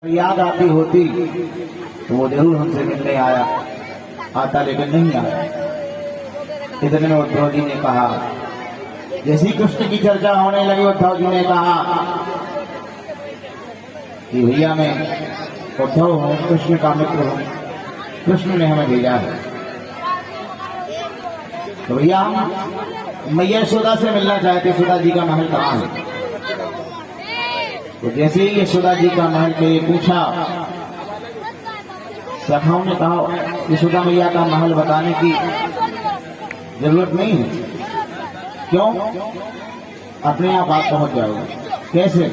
याद आती होती तो वो जरूर हमसे मिलने आता लेकिन नहीं आया। इतने में उद्धव जी ने कहा, जैसी कृष्ण की चर्चा होने लगी उद्धव जी ने कहा कि भैया मैं उद्धव हूं, कृष्ण का मित्र हूं, कृष्ण ने हमें भेजा है। तो भैया हम मैया यशोदा से मिलना चाहते, यशोदा जी का महल कहाँ है। तो जैसे ही यशोदा जी का महल के पूछा, सखाओं ने कहा यशोदा मैया का महल बताने की जरूरत नहीं है। क्यों? अपने आप पहुंच जाओगे। कैसे?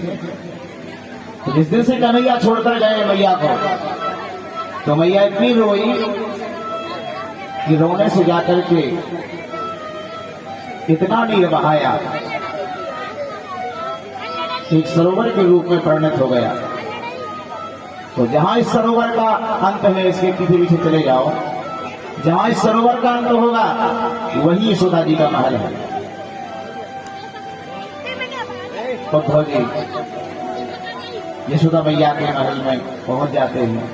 तो जिस दिन से कन्हैया छोड़कर गए मैया को, तो मैया इतनी रोई कि रोने से जाकर के इतना नीर बहाया, एक सरोवर के रूप में परिणत हो गया। तो जहां इस सरोवर का अंत है, इसके पीछे पीछे चले जाओ, जहां इस सरोवर का अंत होगा वही यशोदा जी का महल है। उद्धव जी यशोदा मैया के महल में पहुंच जाते हैं।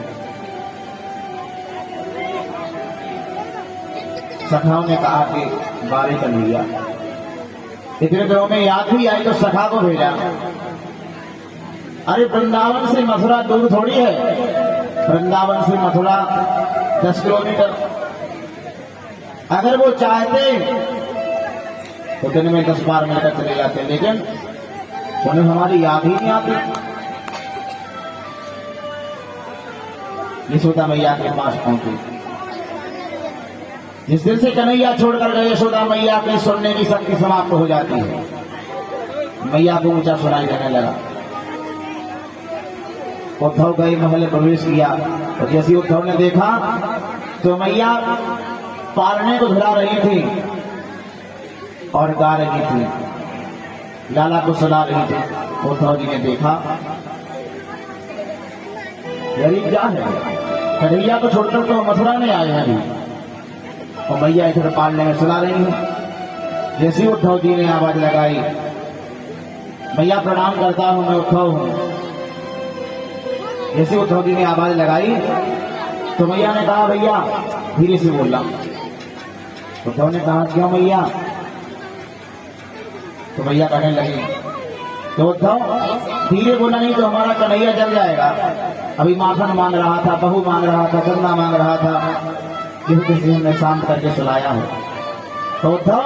सखाओं ने कहा कि बारी कर लिया। इतने दिनों में याद भी आई तो सखा को भेजा। अरे वृंदावन से मथुरा दूर थोड़ी है, वृंदावन से मथुरा 10 किलोमीटर। अगर वो चाहते तो दिन में 10 बार मिलकर चले जाते, लेकिन उन्हें हमारी याद ही नहीं आती। यशोदा मैया के पास पहुंचे। जिस दिन से कन्हैया छोड़कर गए, यशोदा मैया के सुनने की शक्ति समाप्त हो जाती है। मैया को ऊंचा सुनाई देने लगा। उद्धव गए, महल में प्रवेश किया, और जैसे उद्धव ने देखा तो मैया पारने को धुला रही थी और गा रही थी, लाला को सुना रही थी। उद्धव जी ने देखा, गरीब क्या है, कन्हैया को छोड़कर तो मथुरा में आए हैं अभी, और मैया इधर पालने में सुना रही है। जैसे उद्धव जी ने आवाज लगाई, मैया प्रणाम करता हूं, मैं उद्धव हूं। जैसे उद्धव जी ने आवाज लगाई तो मैया ने कहा भैया धीरे से बोलना। उद्धव ने कहा क्यों मैया? तो मैया कहने लगी, तो उद्धव धीरे बोला नहीं तो हमारा कन्हैया जल जाएगा। अभी माखन मांग रहा था, बहू मांग रहा था, चंदा मांग रहा था, किसी हमने शांत करके सुलाया है। तो उद्धव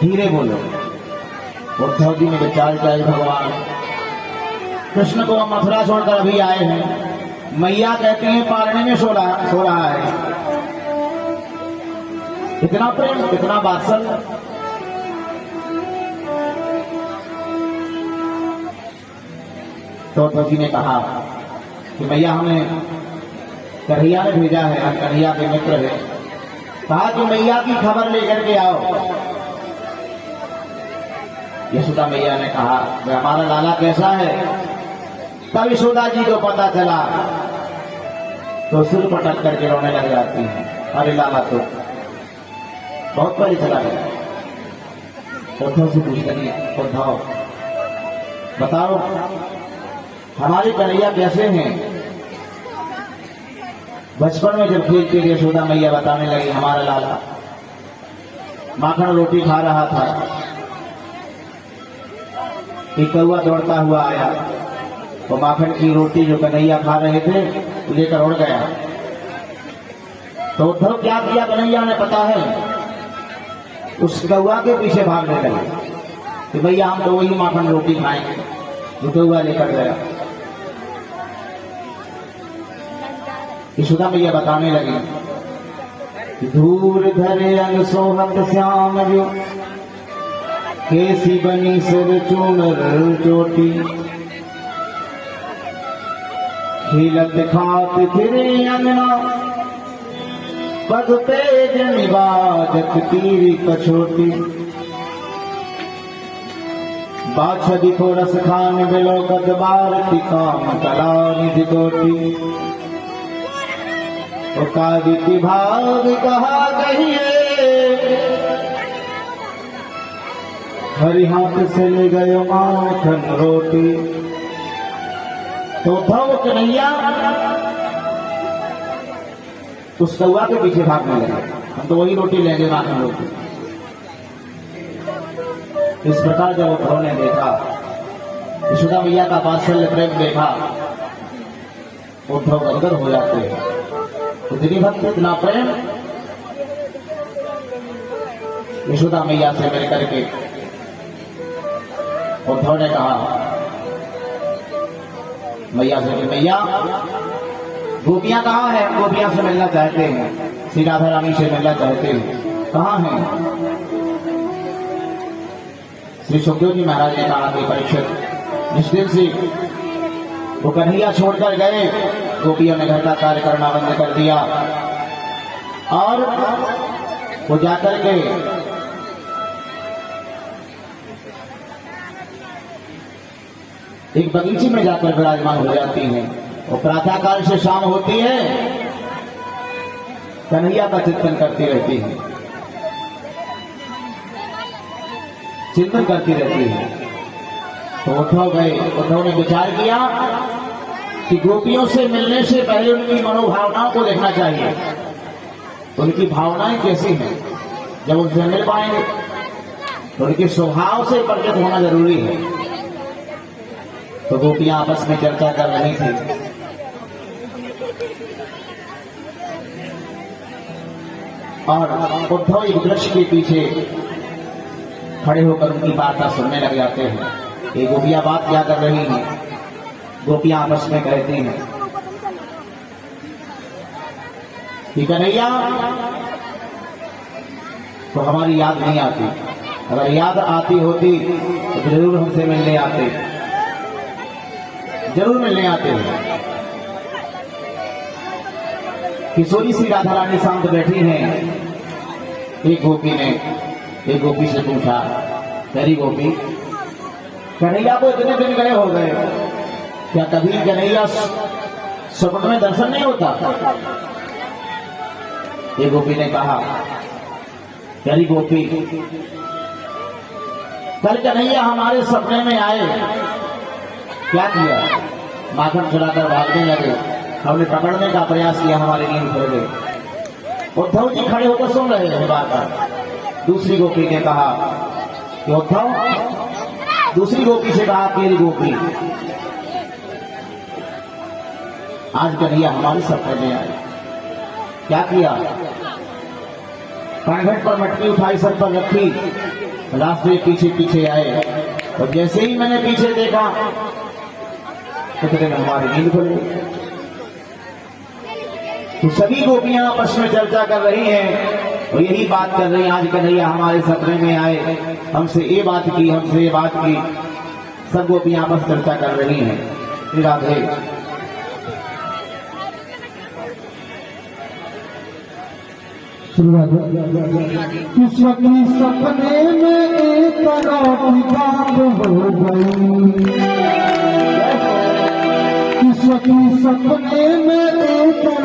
धीरे बोलो। उद्धव जी ने विचार किया, भगवान कृष्ण को हम मथुरा छोड़कर अभी आए हैं, मैया कहते हैं पालने में सो रहा है। इतना प्रेम, इतना वात्सल्य। तो उद्धव जी ने कहा कि मैया हमें कन्हैया ने भेजा है, हम कन्हैया के मित्र है। कहा कि मैया की खबर लेकर के आओ। यशोदा मैया ने कहा हमारा लाला कैसा है? तब यशोदा जी को पता चला तो सिर पटक करके रोने लग जाती है। अरे लाला तो बहुत पहले चला गया। उद्धव से पूछ रही, उद्धव बताओ हमारे कन्हैया कैसे हैं? बचपन में जब खेलते थे, यशोदा मैया बताने लगी, हमारा लाला माखन रोटी खा रहा था, एक कौवा दौड़ता हुआ आया, वो माखन की रोटी जो कन्हैया खा रहे थे लेकर उड़ गया। तो उद्धव क्या किया कन्हैया ने पता है? उस कौवा के पीछे भागने लगे कि भैया हम तो वही माखन रोटी खाएंगे जो कौवा लेकर गया। यशोदा मैया बताने लगी कि धूर धरे अंग सोहत श्याम जो, केसी बनी सिर चूनर चोटी, खिलत खात फिरे अंगना, पग पे जनिबाजत तीरी कछोटी, बाछदी को रस खान बिलो गदबारती काम कला निधि कोटी। की भाग कहा कहिए, हरि हाथ से ले गयो माखन रोटी। तो उद्धव कन्हैया उस कौआ के पीछे भागने लगे, हम तो वही रोटी लेंगे माखन रोटी। इस प्रकार जब उद्धव ने देखा, यशोदा मैया का वात्सल्य प्रेम देखा, उद्धव गदगद हो जाते हैं। इतनी भक्ति, इतना प्रेम यशोदा मैया से मिल करके उद्धव ने कहा मैया से कि मैया गोपियां कहाँ हैं? गोपियां से मिलना चाहते हैं, श्री राधा रानी से मिलना चाहते हैं, कहाँ हैं? श्री सुखदेव जी महाराज ने कहा कि परीक्षित, जिस दिन से वो कन्हैया छोड़कर गए, गोपियों ने घर का कार्य करना बंद कर दिया और वो जाकर के एक बगीचे में जाकर विराजमान हो जाती हैं। और प्रातः काल से शाम होती है, कन्हैया का चिंतन करती रहती है, चिंतन करती रहती है। तो उद्धव गए, उद्धव ने विचार किया कि गोपियों से मिलने से पहले उनकी मनोभावनाओं को देखना चाहिए, उनकी भावनाएं कैसी हैं। जब उनसे मिल पाएंगे तो उनके स्वभाव से परिचित होना जरूरी है। तो गोपियां आपस में चर्चा कर रही थी। और उद्धव एक वृक्ष के पीछे खड़े होकर उनकी वार्ता सुनने लग जाते हैं। ये गोपियां बात क्या कर रही हैं? गोपियां आपस में कहती हैं कि कन्हैया तो हमारी याद नहीं आती, अगर याद आती होती तो जरूर हमसे मिलने आते, जरूर मिलने आते हैं। किशोरी श्री राधा रानी शांत बैठी हैं। एक गोपी से पूछा, तेरी गोपी कन्हैया को इतने दिन गए हो गए, क्या कभी कन्हैया स्वप्न में दर्शन नहीं होता? एक गोपी ने कहा, तेरी गोपी कल कन्हैया हमारे सपने में आए, क्या किया? माखन चुराकर भागने लगे, हमने पकड़ने का प्रयास किया, हमारी नींद खुल गई। उद्धव जी खड़े होकर सुन रहे हैं बात। दूसरी गोपी ने कहा कि उद्धव, दूसरी गोपी से कहा, तेरी गोपी आज कन्हैया हमारे सपने में आए, क्या किया? कानघट पर मटकी उठाई, सर पर रखी, रास्ते पीछे पीछे आए, और जैसे ही मैंने पीछे देखा तो हमारी नींद खुल गई। तो सभी गोपियां आपस में चर्चा कर रही हैं और यही बात कर रही हैं, आज कन्हैया हमारे सपने में आए, हमसे ये बात की, हमसे ये बात की। सब गोपियां आपस चर्चा कर रही हैं। राधे किसी सपने में एक तरह की बात हो गई, किसी सपने में एक